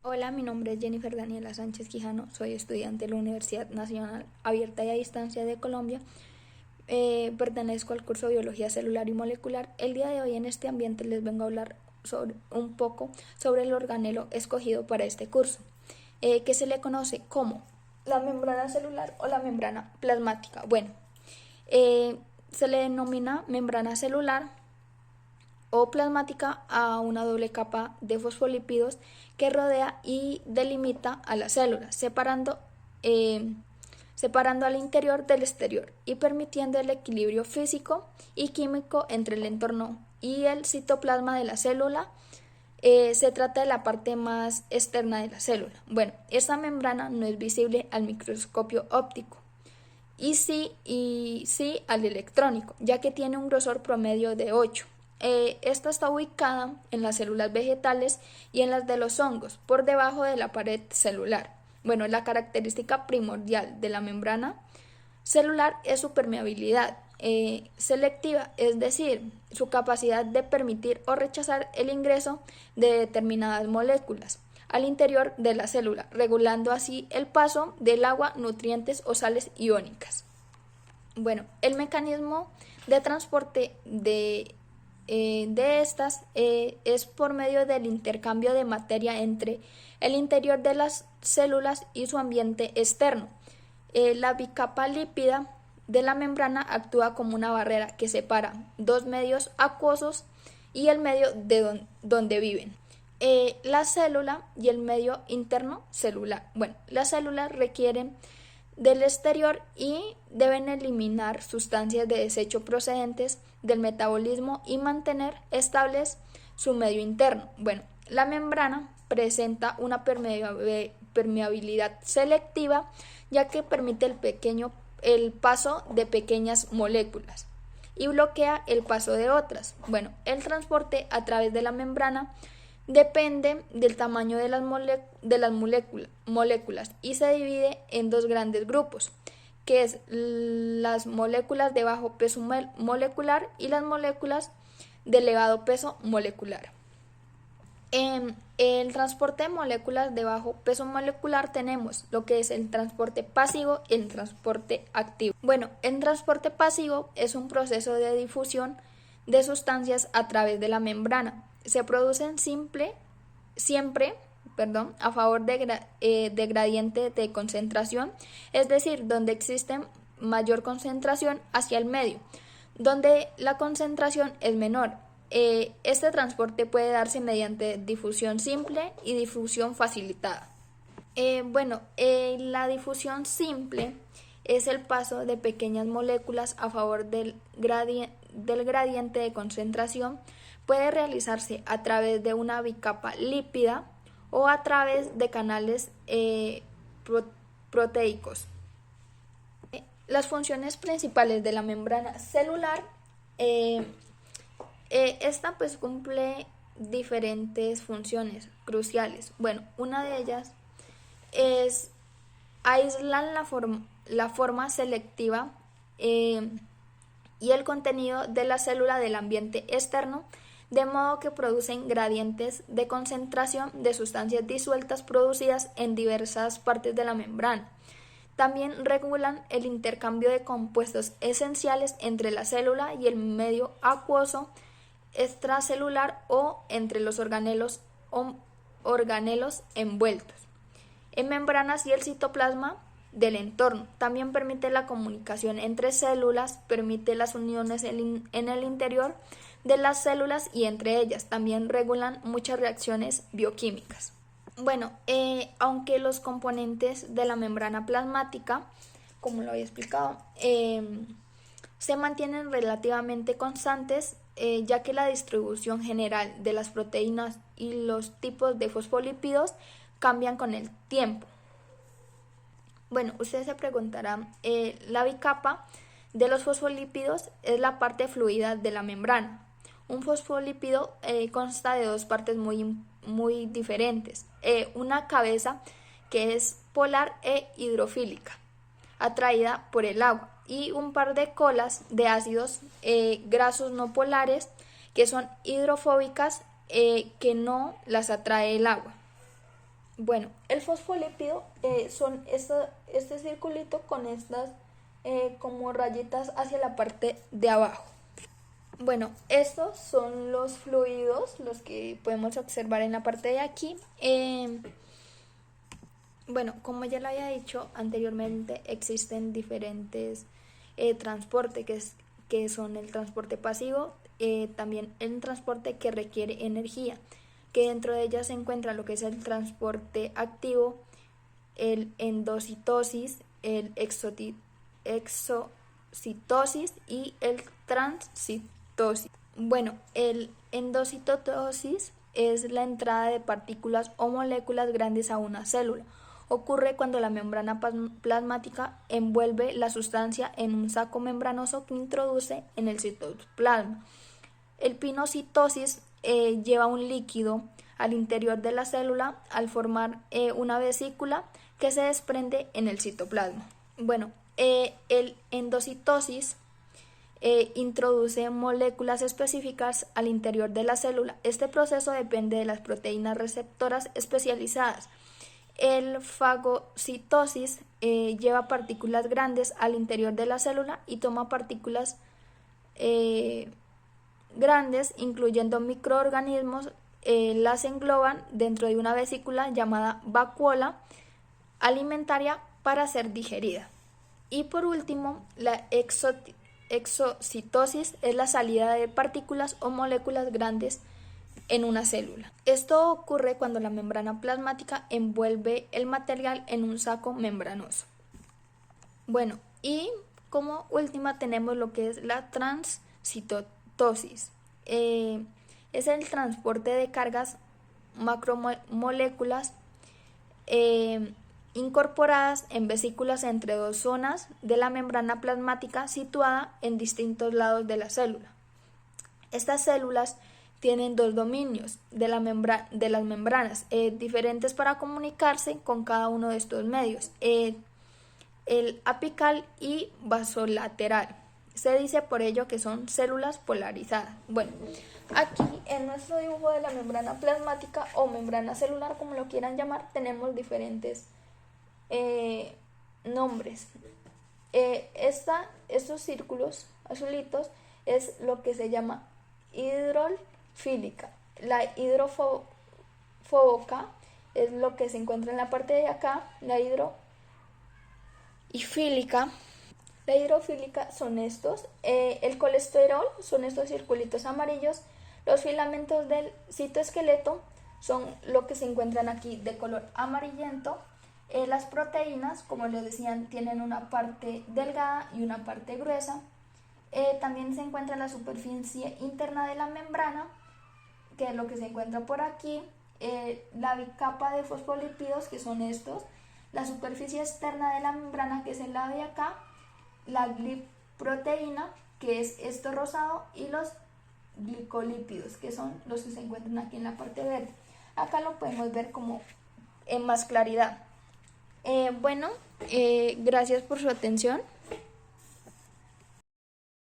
Hola, mi nombre es Jennifer Daniela Sánchez Quijano, soy estudiante de la Universidad Nacional Abierta y a Distancia de Colombia. Pertenezco al curso de Biología Celular y Molecular. El día de hoy en este ambiente les vengo a hablar un poco sobre el organelo escogido para este curso, que se le conoce como la membrana celular o la membrana plasmática. Se le denomina membrana celular o plasmática a una doble capa de fosfolípidos que rodea y delimita a las células, separando al interior del exterior y permitiendo el equilibrio físico y químico entre el entorno y el citoplasma de la célula. Se trata de la parte más externa de la célula. Esta membrana no es visible al microscopio óptico y sí al electrónico, ya que tiene un grosor promedio de 8. Esta está ubicada en las células vegetales y en las de los hongos, por debajo de la pared celular. La característica primordial de la membrana celular es su permeabilidad selectiva, es decir, su capacidad de permitir o rechazar el ingreso de determinadas moléculas al interior de la célula, regulando así el paso del agua, nutrientes o sales iónicas. El mecanismo de transporte de estas es por medio del intercambio de materia entre el interior de las células y su ambiente externo. La bicapa lípida de la membrana actúa como una barrera que separa dos medios acuosos y el medio de donde viven. La célula y el medio interno celular. Las células requieren del exterior y deben eliminar sustancias de desecho procedentes del metabolismo y mantener estables su medio interno. La membrana presenta una permeabilidad selectiva, ya que permite el paso de pequeñas moléculas y bloquea el paso de otras. El transporte a través de la membrana depende del tamaño de las moléculas y se divide en dos grandes grupos, que es las moléculas de bajo peso molecular y las moléculas de elevado peso molecular. En el transporte de moléculas de bajo peso molecular tenemos lo que es el transporte pasivo y el transporte activo. El transporte pasivo es un proceso de difusión de sustancias a través de la membrana. Se producen siempre a favor de gradiente de concentración, es decir, donde existe mayor concentración hacia el medio, donde la concentración es menor. Este transporte puede darse mediante difusión simple y difusión facilitada. La difusión simple es el paso de pequeñas moléculas a favor del gradiente de concentración. Puede realizarse a través de una bicapa lípida o a través de canales proteicos. Las funciones principales de la membrana celular, esta pues cumple diferentes funciones cruciales. Una de ellas es aislar la forma selectiva y el contenido de la célula del ambiente externo, de modo que producen gradientes de concentración de sustancias disueltas producidas en diversas partes de la membrana. También regulan el intercambio de compuestos esenciales entre la célula y el medio acuoso extracelular o entre los organelos envueltos en membranas y el citoplasma del entorno. También permite la comunicación entre células, permite las uniones en el interior de las células y entre ellas. También regulan muchas reacciones bioquímicas. Aunque los componentes de la membrana plasmática, como lo había explicado, se mantienen relativamente constantes, ya que la distribución general de las proteínas y los tipos de fosfolípidos cambian con el tiempo. Ustedes se preguntarán, la bicapa de los fosfolípidos es la parte fluida de la membrana. Un fosfolípido consta de dos partes muy diferentes. Una cabeza que es polar e hidrofílica, atraída por el agua, y un par de colas de ácidos grasos no polares que son hidrofóbicas, que no las atrae el agua. Bueno, el fosfolípido son este circulito con estas como rayitas hacia la parte de abajo. Bueno, estos son los fluidos, los que podemos observar en la parte de aquí. Bueno, como ya lo había dicho anteriormente, existen diferentes transportes que son el transporte pasivo, también el transporte que requiere energía, que dentro de ellas se encuentra lo que es el transporte activo, el endocitosis, el exocitosis y el transcitosis. Bueno, el endocitosis es la entrada de partículas o moléculas grandes a una célula. Ocurre cuando la membrana plasmática envuelve la sustancia en un saco membranoso que introduce en el citoplasma. El pinocitosis lleva un líquido al interior de la célula al formar una vesícula que se desprende en el citoplasma. Bueno, el endocitosis introduce moléculas específicas al interior de la célula. Este proceso depende de las proteínas receptoras especializadas. El fagocitosis lleva partículas grandes al interior de la célula y toma partículas grandes, incluyendo microorganismos, las engloban dentro de una vesícula llamada vacuola alimentaria para ser digerida. Y por último, la exocitosis es la salida de partículas o moléculas grandes en una célula. Esto ocurre cuando la membrana plasmática envuelve el material en un saco membranoso. Bueno, y como última tenemos lo que es la transcitosis. Es el transporte de cargas macromoléculas incorporadas en vesículas entre dos zonas de la membrana plasmática situada en distintos lados de la célula. Estas células tienen dos dominios de las membranas diferentes para comunicarse con cada uno de estos medios, el apical y basolateral. Se dice por ello que son células polarizadas. Bueno, aquí en nuestro dibujo de la membrana plasmática o membrana celular, como lo quieran llamar, tenemos diferentes nombres. Estos círculos azulitos es lo que se llama hidrofílica. La hidrofóbica es lo que se encuentra en la parte de acá. La hidrofílica son estos. El colesterol son estos circulitos amarillos. Los filamentos del citoesqueleto son lo que se encuentran aquí de color amarillento. Las proteínas, como les decían, tienen una parte delgada y una parte gruesa. También se encuentra en la superficie interna de la membrana, que es lo que se encuentra por aquí. La bicapa de fosfolípidos, que son estos. La superficie externa de la membrana, que es el lado de acá. La gliproteína, que es esto rosado. Y los glicolípidos, que son los que se encuentran aquí en la parte verde. Acá lo podemos ver como en más claridad. Bueno, gracias por su atención.